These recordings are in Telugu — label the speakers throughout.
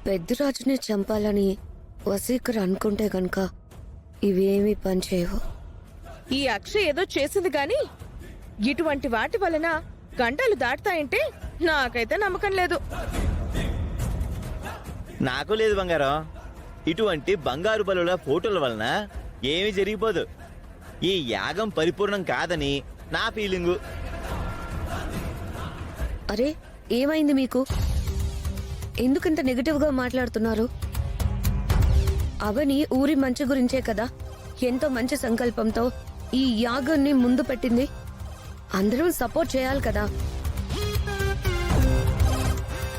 Speaker 1: పెద్దిరాజుని చంపాలని వసీకర్ అనుకుంటే గనక ఇవేమీ పనిచేయవు.
Speaker 2: ఈ అక్షయ్ ఏదో చేసింది గాని ఇటువంటి వాటి వలన గంటలు దాటుతాయంటే నాకైతే నమ్మకం లేదు.
Speaker 3: నాకు లేదు బంగారం. ఇటువంటి బంగారు బలుల ఫోటోల వలన ఏమీ జరిగిపోదు. ఈ యాగం పరిపూర్ణం కాదని నా ఫీలింగు.
Speaker 1: అరే ఏమైంది మీకు? ఎందుకంత నెగటివ్ గా మాట్లాడుతున్నారు? అవని ఊరి మంచి గురించే కదా ఎంతో మంచి సంకల్పంతో ఈ యాగాన్ని ముందు పెట్టింది. అందరూ సపోర్ట్ చేయాలి కదా.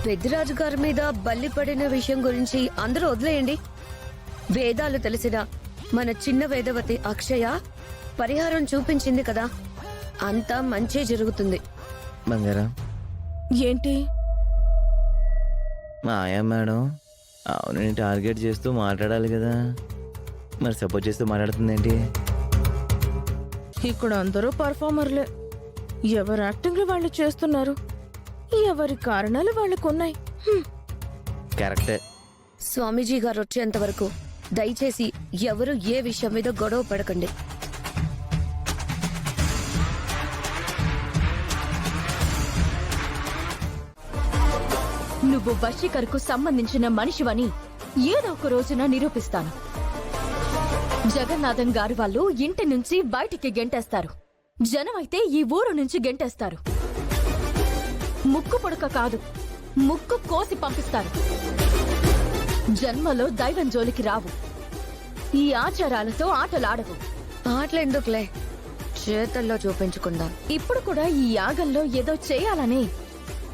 Speaker 1: పెద్దిరాజు గారి మీద బల్లి పడిన విషయం గురించి అందరూ వదిలేయండి. వేదాలు తెలిసిన మన చిన్న వేదవతి అక్షయ పరిహారం చూపించింది కదా, అంతా మంచే జరుగుతుంది.
Speaker 3: బంగారం
Speaker 2: ఏంటి?
Speaker 3: మా ఆయా మేడం అవునని టార్గెట్ చేస్తూ మాట్లాడాలి కదా, మరి సపోర్ట్ చేస్తూ మాట్లాడుతుందేంటి?
Speaker 2: ఇక్కడ అందరూ పర్ఫార్మర్లే. ఎవరి యాక్టింగ్ వాళ్ళు చేస్తున్నారు, ఎవరి కారణాలు వాళ్ళకున్నాయి.
Speaker 3: కరెక్టే.
Speaker 1: స్వామీజీ గారు వచ్చేంత వరకు దయచేసి ఎవరు ఏ విషయం మీద గొడవ పడకండి.
Speaker 4: నువ్వు వశీకర్కు సంబంధించిన మనిషివని ఏదో ఒక రోజున నిరూపిస్తాను. జగన్నాథం గారు వాళ్ళు ఇంటి నుంచి బయటికి గెంటేస్తారు. జనమైతే ఈ ఊరు నుంచి గెంటేస్తారు. ముక్కు పుడక కాదు, ముక్కు కోసి పంపిస్తారు. జన్మలో దైవం జోలికి రావు. ఈ ఆచారాలతో ఆటలాడవు.
Speaker 1: ఆటలెందుకులే, చేతల్లో చూపించుకుందాం.
Speaker 4: ఇప్పుడు కూడా ఈ యాగంలో ఏదో చేయాలని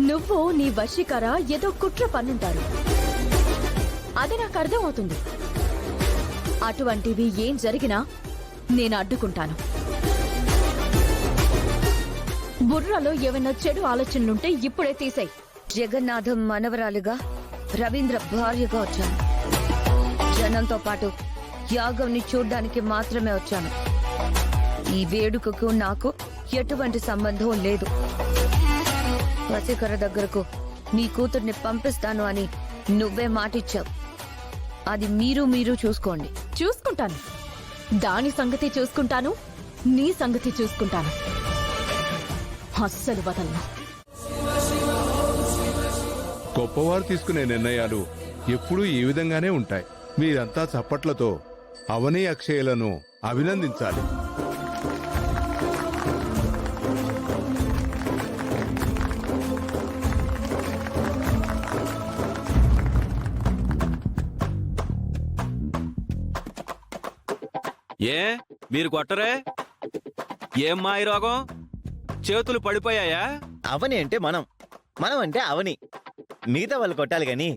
Speaker 4: నువ్వు నీ వశీకర ఏదో కుట్ర పన్నుంటారు. అది నాకు అర్థమవుతుంది. అటువంటివి ఏం జరిగినా నేను అడ్డుకుంటాను. బుర్రలో ఏమైనా చెడు ఆలోచనలుంటే ఇప్పుడే తీసేయ్.
Speaker 1: జగన్నాథం మనవరాలుగా రవీంద్ర భార్యగా వచ్చాను. జనంతో పాటు యాగంని చూడ్డానికి మాత్రమే వచ్చాను. ఈ వేడుకకు నాకు ఎటువంటి సంబంధం లేదు. వశీకర దగ్గరకు నీ కూతుర్ని పంపిస్తాను అని నువ్వే మాటిచ్చావు. అది మీరు చూసుకోండి.
Speaker 4: చూసుకుంటాను. దాని సంగతి చూసుకుంటాను, నీ సంగతి చూసుకుంటాను. అస్సలు వదలను.
Speaker 5: గొప్పవారు తీసుకునే నిర్ణయాలు ఎప్పుడూ ఈ విధంగానే ఉంటాయి. మీరంతా చప్పట్లతో అవని అక్షయలను అభినందించాలి.
Speaker 6: ఏ మీరు కొట్టరే? ఏం మాయి రోగం? చేతులు పడిపోయాయా?
Speaker 3: అవని అంటే మనం, మనం అంటే అవని. మిగతా వాళ్ళు కొట్టాలి గాని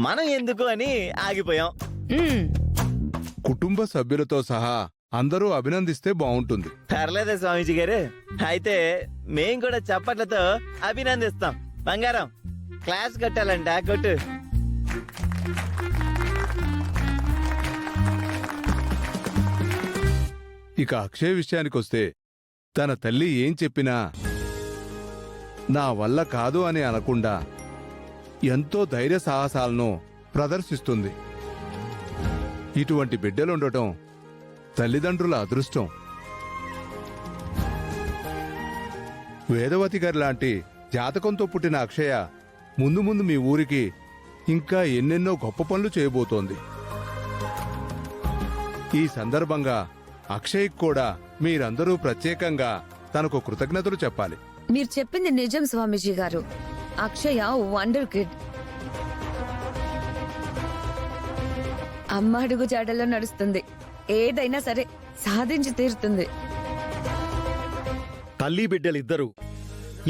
Speaker 3: మనం ఎందుకు అని ఆగిపోయాం.
Speaker 5: కుటుంబ సభ్యులతో సహా అందరూ అభినందిస్తే బావుంటుంది.
Speaker 3: పర్లేదా స్వామీజీ గారు? అయితే మేం కూడా చప్పట్లతో అభినందిస్తాం. బంగారం క్లాస్ కట్టాలంట, కొట్టు.
Speaker 5: ఇక అక్షయ్ విషయానికొస్తే తన తల్లి ఏం చెప్పినా నా వల్ల కాదు అని అనకుండా ఎంతో ధైర్య సాహసాలను ప్రదర్శిస్తుంది. ఇటువంటి బిడ్డలుండటం తల్లిదండ్రుల అదృష్టం. వేదవతి గారి లాంటి జాతకంతో పుట్టిన అక్షయ ముందు ముందు మీ ఊరికి ఇంకా ఎన్నెన్నో గొప్ప పనులు చేయబోతోంది. ఈ సందర్భంగా అక్షయ్ కూడా మీరందరూ ప్రత్యేకంగా తనకు కృతజ్ఞతలు చెప్పాలి.
Speaker 1: మీరు చెప్పింది నిజం స్వామీజీ గారు. అక్షయ వండర్ కిడ్. అమ్మ అడుగు జాడల్లో నడుస్తుంది. ఏదైనా సరే సాధించి తీరుతుంది.
Speaker 7: తల్లి బిడ్డలిద్దరూ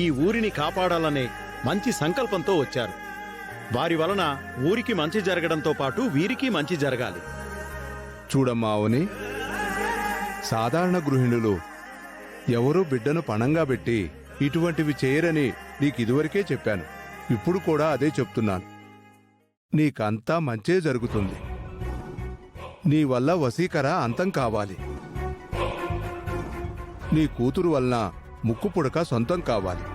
Speaker 7: ఈ ఊరిని కాపాడాలనే మంచి సంకల్పంతో వచ్చారు. వారి వలన ఊరికి మంచి జరగడంతో పాటు వీరికి మంచి జరగాలి.
Speaker 5: చూడమ్మా అవని, సాధారణ గృహిణులు ఎవరూ బిడ్డను పణంగా పెట్టి ఇటువంటివి చేయరని నీకిదివరకే చెప్పాను. ఇప్పుడు కూడా అదే చెప్తున్నాను. నీకంతా మంచే జరుగుతుంది. నీ వల్ల వశీకర అంతం కావాలి. నీ కూతురు వలన ముక్కు పుడక సొంతం కావాలి.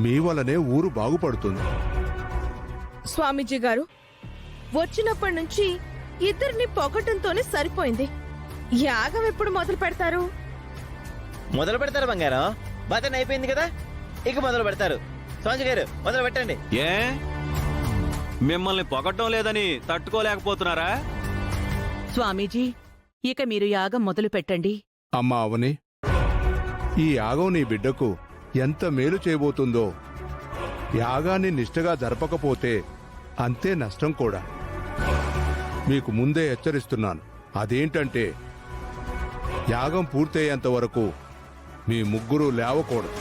Speaker 5: మీ వలనే ఊరు బాగుపడుతుంది.
Speaker 2: స్వామీజీ గారు, వచ్చినప్పటి నుంచి ఇద్దరిని పొగటంతోనే సరిపోయింది. యాగం ఎప్పుడు మొదలు పెడతారు?
Speaker 3: మొదలు పెడతారు బంగారం. బతన్ అయిపోయింది కదా, ఇక మొదలు పెడతారు. సోంజ గారు మొదలు పెట్టండి.
Speaker 6: ఏ మిమ్మల్ని పొగట్టం లేదని తట్టుకోలేకపోతున్నారా?
Speaker 8: స్వామీజీ, ఇక మీరు యాగం మొదలు పెట్టండి.
Speaker 5: అమ్మా అవని, ఈ యాగం నీ బిడ్డకు ఎంత మేలు చేయబోతుందో. యాగాన్ని నిష్ఠగా జరపకపోతే అంతే నష్టం కూడా. మీకు ముందే హెచ్చరిస్తున్నాను. అదేంటంటే యాగం పూర్తయ్యేంత వరకు మీ ముగ్గురు లేవకూడదు.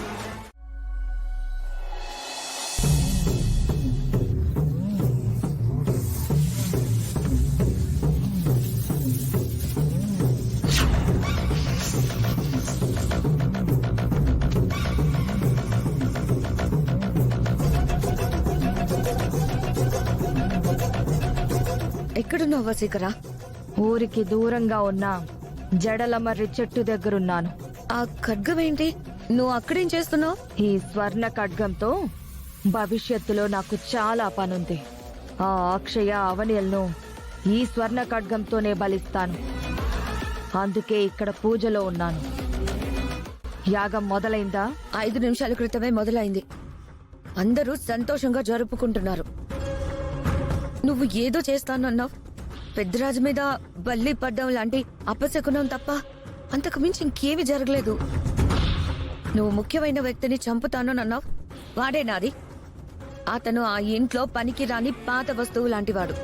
Speaker 1: ఎక్కడున్నావు వసీకరా?
Speaker 4: ఊరికి దూరంగా ఉన్న జడలమర్రి చెట్టు దగ్గరున్నాను.
Speaker 1: ఆ ఖడ్గం ఏంటి? నువ్వు అక్కడేం చేస్తున్నావు?
Speaker 4: ఈ స్వర్ణ ఖడ్గంతో భవిష్యత్తులో నాకు చాలా పనుంది. ఆ అక్షయ అవనియల్ను ఈ స్వర్ణ ఖడ్గంతోనే బలిస్తాను. అందుకే ఇక్కడ పూజలో ఉన్నాను. యాగం మొదలైందా?
Speaker 1: 5 నిమిషాల క్రితమే మొదలైంది. అందరూ సంతోషంగా జరుపుకుంటున్నారు. నువ్వు ఏదో చేస్తానన్నావు. పెద్దరాజు మీద బల్లి పడ్డం లాంటి అపశకునం తప్ప అంతకు మించి ఇంకేమీ జరగలేదు. నువ్వు ముఖ్యమైన వ్యక్తిని చంపుతానన్నావు. వాడే నాది. అతను ఆ ఇంట్లో పనికి రాని పాత వస్తువు లాంటివాడు.